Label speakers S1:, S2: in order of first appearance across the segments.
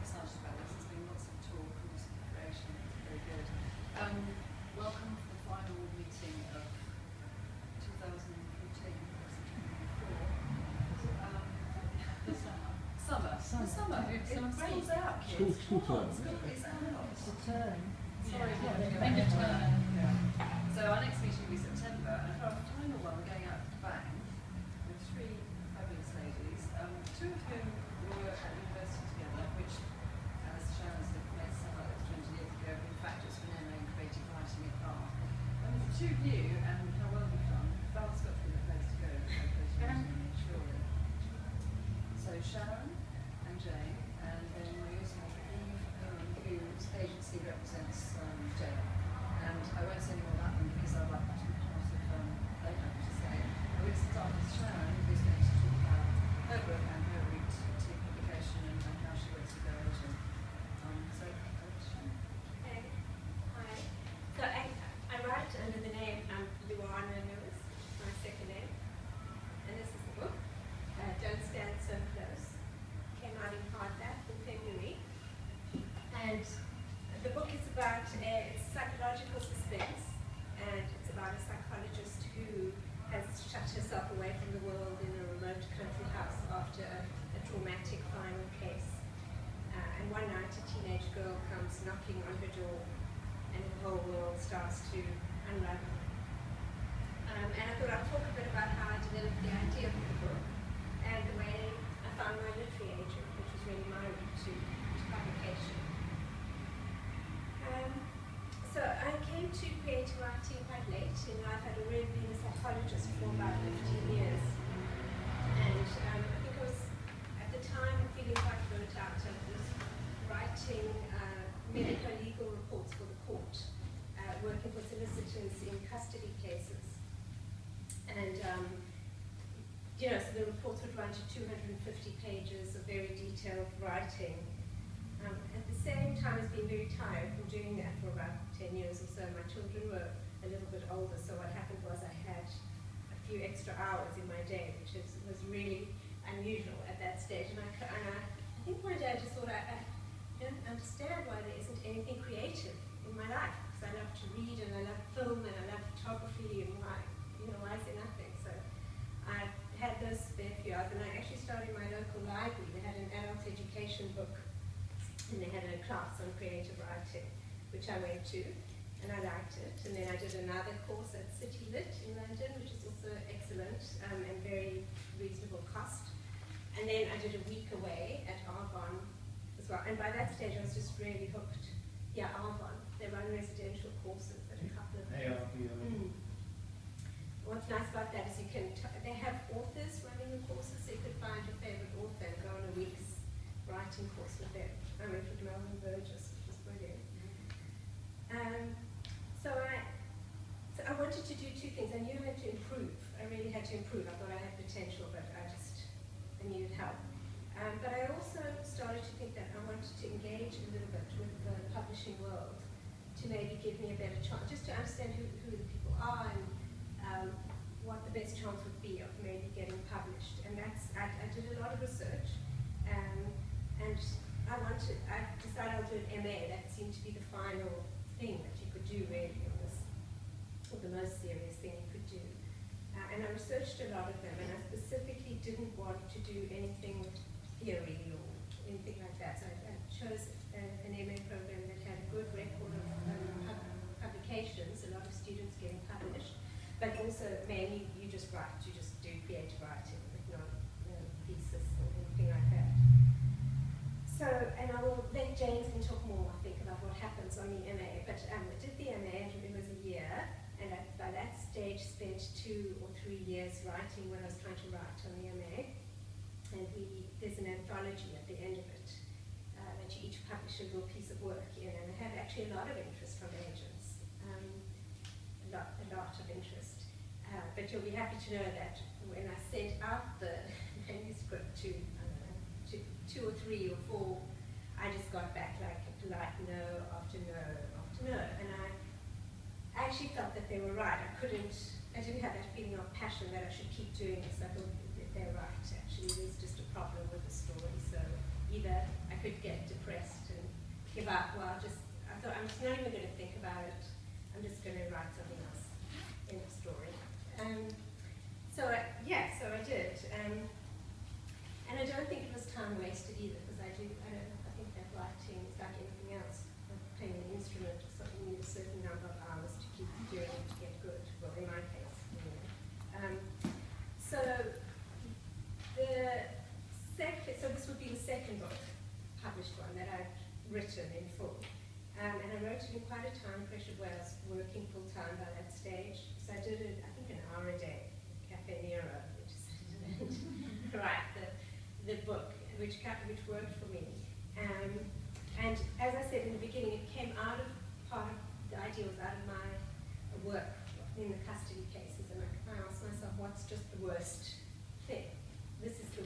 S1: excited about this. There's been lots of talk and lots of preparation. It's very good. Welcome to the final meeting of 2014. Summer. It rains out, kids.
S2: School term.
S1: It's out.
S3: It's a turn.
S1: Sorry,
S3: End of term.
S1: So our next meeting will be September, and for our final one, we're going out to Bang with three fabulous ladies, two of whom were at university together, which, as Sharon said, made sound like it was 20 years ago. In fact, it's an MA in creative writing at Bath. And with the two of you, and how well you've done, Bath's got to be the place to go. Surely. So Sharon and Jane, and then we also have Eve, whose agency represents Jane. And I won't say any more about them because I'd like to be part of they have to say. I will start with Sharon, who's going to talk about her book and her route to publication and how she works with her agent. So, Sharon.
S4: Hey. Hi. So I write under the name Luana, my second name. And this is the book, Don't Stand So Close. Came out in hardback in February. And the book is about it's psychological suspense, and it's about a psychologist who has shut herself away from the world in a remote country house after a traumatic final case. And one night a teenage girl comes knocking on her door, and the whole world starts to unravel. And I thought I'd talk a bit about how I developed the idea of the book and the way I found my literary agent, which was really my route to publication. So I came to creative writing quite late in life. I'd already been a psychologist for about 15 years. And I think I was, at the time, feeling quite burnt out. I was writing medical legal reports for the court, working for solicitors in custody cases. And, so the reports would run to 250 pages of very detailed writing. At the same time as being very tired from doing that for about 10 years or so. My children were a little bit older, so what happened was I had a few extra hours in my day, which was really unusual at that stage. And I think one day I just thought I don't understand why there isn't anything creative in my life, because I love to read and I love film and I love photography, and why is there nothing? So I had those spare few hours, and I actually started my local library. They had an adult education book, and they had a class on creative writing, which I went to, and I liked it. And then I did another course at City Lit in London, which is also excellent and very reasonable cost. And then I did a week away at Argonne as well. And by that stage, I was just really hooked. Yeah, Argonne. They run residential courses at a couple of places. What's nice about that is they have authors running the courses, so you could find your favorite author and go on a week's writing course with them. I went with Melvin Burgess, which was brilliant. So I wanted to do two things. I knew I had to improve. I really had to improve. I thought I had potential, but I needed help. But I also started to think that I wanted to engage a little bit with the publishing world to maybe give me a better chance, just to understand who the people are and what the best chance would be of maybe getting published. And I did a lot of research. And I decided I'll do an MA. That seemed to be the final thing that you could do really on this, or the most serious thing you could do. And I researched a lot of them, and I specifically didn't want to do anything with theory or anything like that. So I chose an MA program that had a good record of publications, a lot of students getting published, but also mainly you just write, you just do creative writing, like no thesis or anything like that. So, and I will let James can talk more, I think, about what happens on the MA. But I did the MA, and it was a year, and by that stage spent 2 or 3 years writing what I was trying to write on the MA. And there's an anthology at the end of it that you each publish a little piece of work in, and I had actually a lot of interest from agents, a lot of interest. But you'll be happy to know that when I sent out the manuscript to 2 or 3 or 4, I I just got back like a polite no after no after no. And I actually felt that they were right. I didn't have that feeling of passion that I should keep doing this. I thought that they're right. Actually, there's just a problem with the story. So either I could get depressed and give up, I thought I'm just not even going to think about it. I'm just going to write something else in the story. So I did. And I don't think it was time wasted either, because I think that writing is like anything else. Like playing an instrument or something, you need a certain number of hours to keep doing it to get good. Well, in my case, anyway. So this would be the second book, published one, that I've written in full. And I wrote it in quite a time pressure where I was working full time by that stage. So I did it, I think, an hour a day, Cafe Nero, which is right, the book, which worked for me. And as I said in the beginning, it came out of the idea was out of my work in the custody cases, and I asked myself, what's just the worst thing? This is the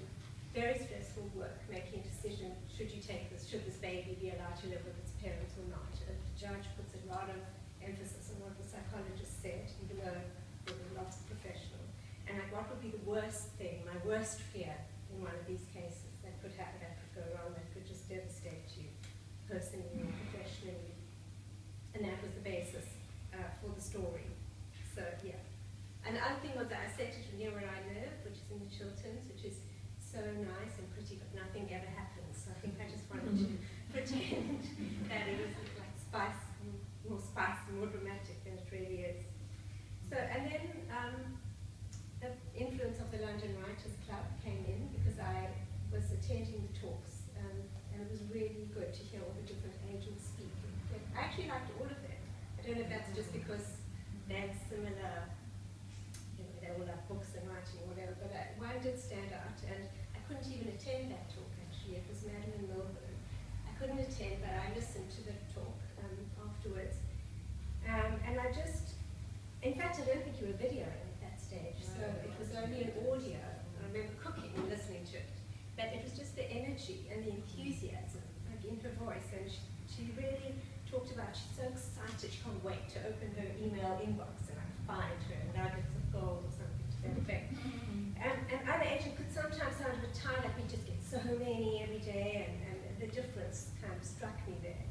S4: very stressful work, making a decision, should this baby be allowed to live with its parents or not? The judge puts a lot of emphasis on what the psychologist said, even though there were lots of professionals. And like, what would be the worst thing, my worst fear in one of these cases that could happen, that could go wrong, that could just devastate you personally or professionally? And that was the basis for the story. So, yeah. And the other thing was that I set it near where I live, which is in the Chilterns, which is so nice and pretty, but nothing ever happens. So I think I just wanted to pretend that it was like more spice and more dramatic than it really is. So, and then the influence of the London Writers Club came in, because I was attending the talks, and it was really good to hear all the different agents speak. I actually liked all of them. I don't know if that's just because they had similar, they all have books and writing or whatever, but one did stand out, and I couldn't even attend that talk actually. It was Madam in Melbourne. I couldn't attend, but I listened to the talk afterwards. And I just, in fact, I don't think you were videoing at that stage, so it was only an audio. I remember cooking and listening to it. But it was just the energy and the enthusiasm, like in her voice, and she really talked about, she's so excited, she can't wait to open her email inbox and find her nuggets of gold or something to that effect. And other agents could sometimes sound a bit tired, like we just get so many every day, and the difference kind of struck me there.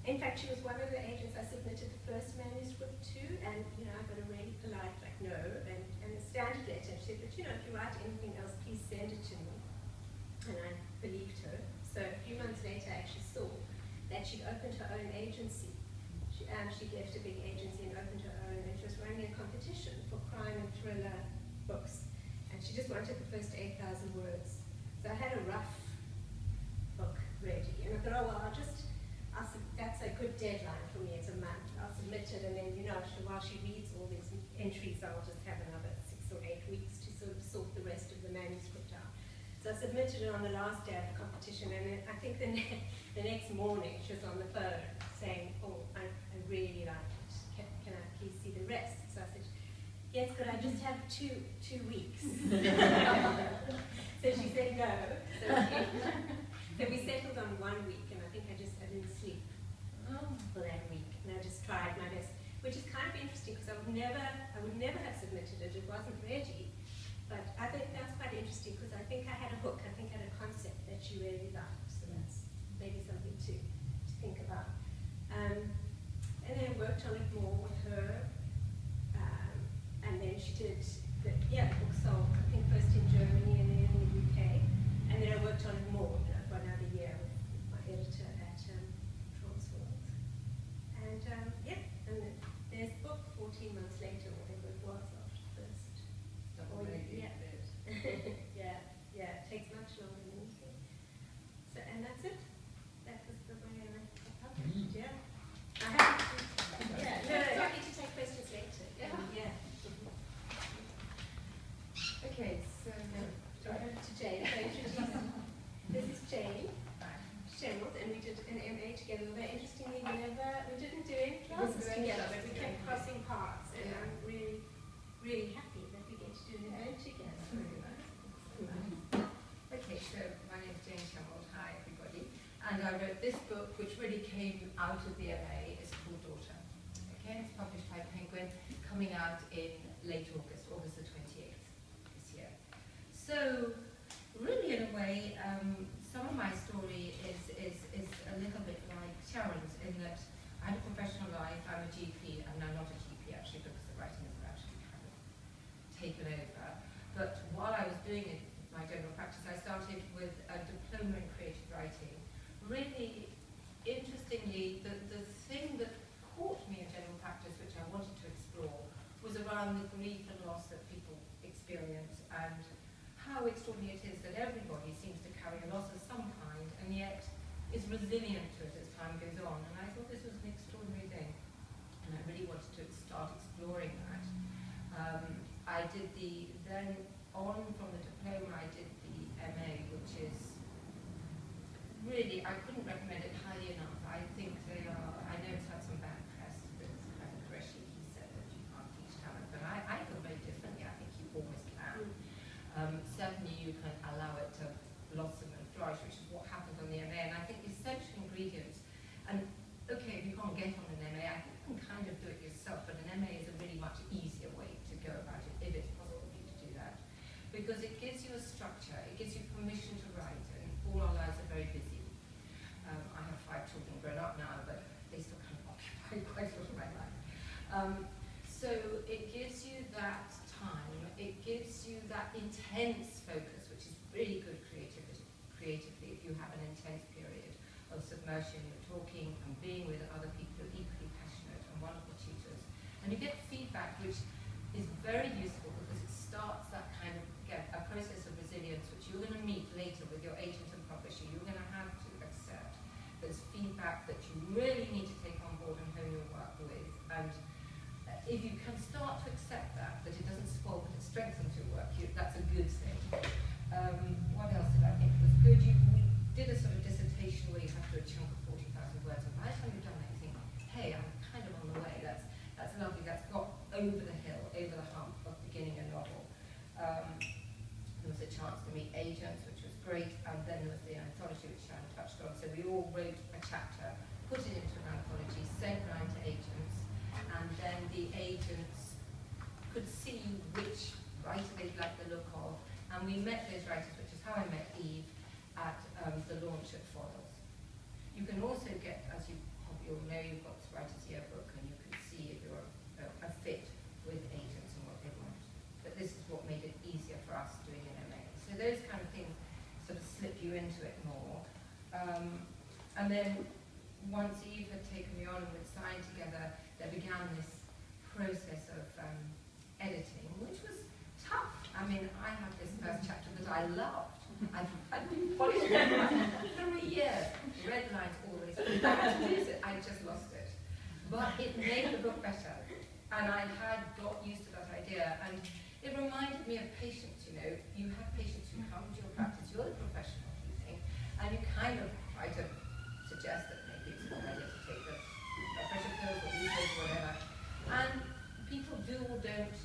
S4: In fact, she was one of the agents I submitted the first manuscript to, and I got a really polite, like, no, and a standard letter. She said, but if you write anything else, please send it to me. And I believed her. So a few months later, I actually saw that she'd opened her own agency. She left a big agency and opened her own, and she was running a competition for crime and thriller books. And she just wanted the first 8,000 words. So I had a rough book ready, and I thought, oh well, that's a good deadline for me, it's a month. I'll submit it, and then while she reads all these entries, I'll just have another 6 or 8 weeks to sort of sort the rest of the manuscript out. So I submitted it on the last day of the competition, and then I think the next morning she was on the phone saying, oh, I really like it. Can I please see the rest? So I said, yes, could I just have two weeks? So she said no. So we settled on 1 week, and I think I didn't sleep for that week, and I just tried my best, which is kind of interesting because I would never have submitted it. It wasn't ready. But I think that's quite interesting because I think I had a hook, I think I had a concept that she really liked, so that's maybe something to think about. And then I worked on it more with her, and then she did, the book sold, I think first in Germany and then in the UK, and then I worked on it more for another year with my editor at Transworld. And and there's the book 14 months later, whatever it was after the first. Yeah, it takes much longer than you think. So
S2: and I wrote this book, which really came out of the MA. It's called Daughter. Okay, it's published by Penguin, coming out in late August, August the 28th this year. So, really, in a way, some of my story is a little bit like Sharon's, in that I had a professional life. I'm a GP. I'm now not a GP, actually, because the writing has actually kind of taken over. But while I was doing it, my general practice, I started with a diploma in creative writing. Really, interestingly, the thing that caught me in general practice, which I wanted to explore, was around the grief and loss that people experience, and how extraordinary it is that everybody seems to carry a loss of some kind, and yet is resilient to it as time goes on. And I thought this was an extraordinary thing, and I really wanted to start exploring that. I did then on from the diploma, I did the MA, which is really, I couldn't recommend it highly enough. I think they are, I know it's had some bad press, that's kind of Gresham, he said that you can't teach talent, but I feel very differently. I think you always can. Certainly you can allow it to blossom and flourish, which is what happens on the MA, and I think the essential ingredients, and okay, if you can't get on an MA, I think you can kind of do it yourself, but an MA is a really much easier way to go about it, if it's possible for you to do that. Because it gives you a structure, it gives you permission to write, and all our lives are very busy. I have 5 children grown up now, but they still kind of occupy quite a lot of my life. So it gives you that time, it gives you that intense focus, which is really good creatively if you have an intense period of submersion, you're talking and being with other people who are equally passionate and wonderful tutors. And you get feedback which is very useful because it starts that kind of, again, a process of resilience which you're going to meet later with your agent and publisher. You're going to have to accept there's feedback that you really need to take on board and hone your work with. And if you can start to accept that it doesn't spoil but it strengthens your work, that's a good thing. What else did I think was good? We did a sort of dissertation where you have to do a chunk of 40,000 words, and by the time you've done that, you think, hey, I'm kind of on the way. That's lovely. That's got over the hill, over the hump of beginning a novel. There was a chance to meet agents, which was great, and then there was the anthology, which Sharon touched on. So we all wrote a chapter, put it into an anthology, sent round to agents, and then the agents could see which writer they'd like the look of, and we met those writers, which is how I met Eve, at the launch at Foils. You can also get, as you probably all know, you've got this writer's yearbook, and you can see if you're a fit with agents and what they want. But this is what made it easier for us doing an MA. So those kind of things sort of slip you into it more. And then once Eve had taken me on and we'd signed together, there began this process of editing, which was tough. I mean, I had this first chapter that I loved. I'd been polishing it for 3 years. Red lines always. I just lost it. But it made the book better. And I had got used to that idea. And it reminded me of patients, you know. You have patients who come to your practice, you're the professional, you think, and you kind of try to suggest that maybe it's a good idea to take the pressure pills or glucose or whatever. And people do or don't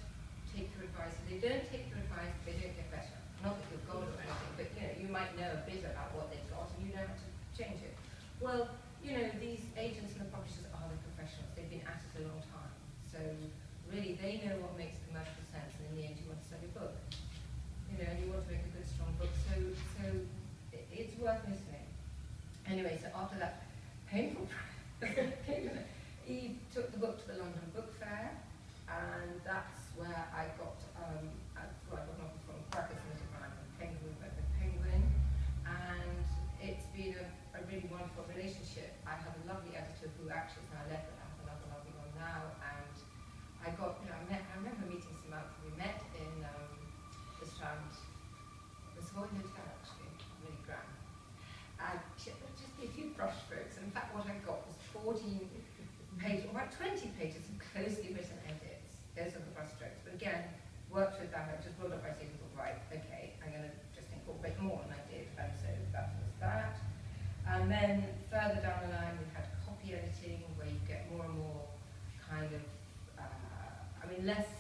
S2: take your advice. If they don't take your advice, they don't get better. Not that you're God or anything, but you know, you might know a bit about what they've got and you know how to change it. Well, you know, these agents and the publishers are the professionals. They've been at it a long time. So really, they know what makes commercial sense, and in the end, you want to sell your book. You know, and you want to make a good, strong book. So it's worth listening. Anyway, so after that painful Eve took the book to the London Book Fair, and that's where I got an offer from Crackers and Penguin, went with Penguin, and it's been a really wonderful relationship. I have a lovely editor who actually is now left, but I have another lovely one now, and I got, you know, I remember meeting Shemilt. We met in the Strand, the Savoy Hotel actually, really grand. And she had just a few brush strokes, and in fact what I got was 14 pages, or about 20 pages of closely written edits. Those are the brush strokes. But again, worked with that, I just rolled up my sleeves and thought, right, okay, I'm going to just incorporate more, and I did, and so that was that. And then further down the line, we had copy editing, where you get more and more kind of, I mean, less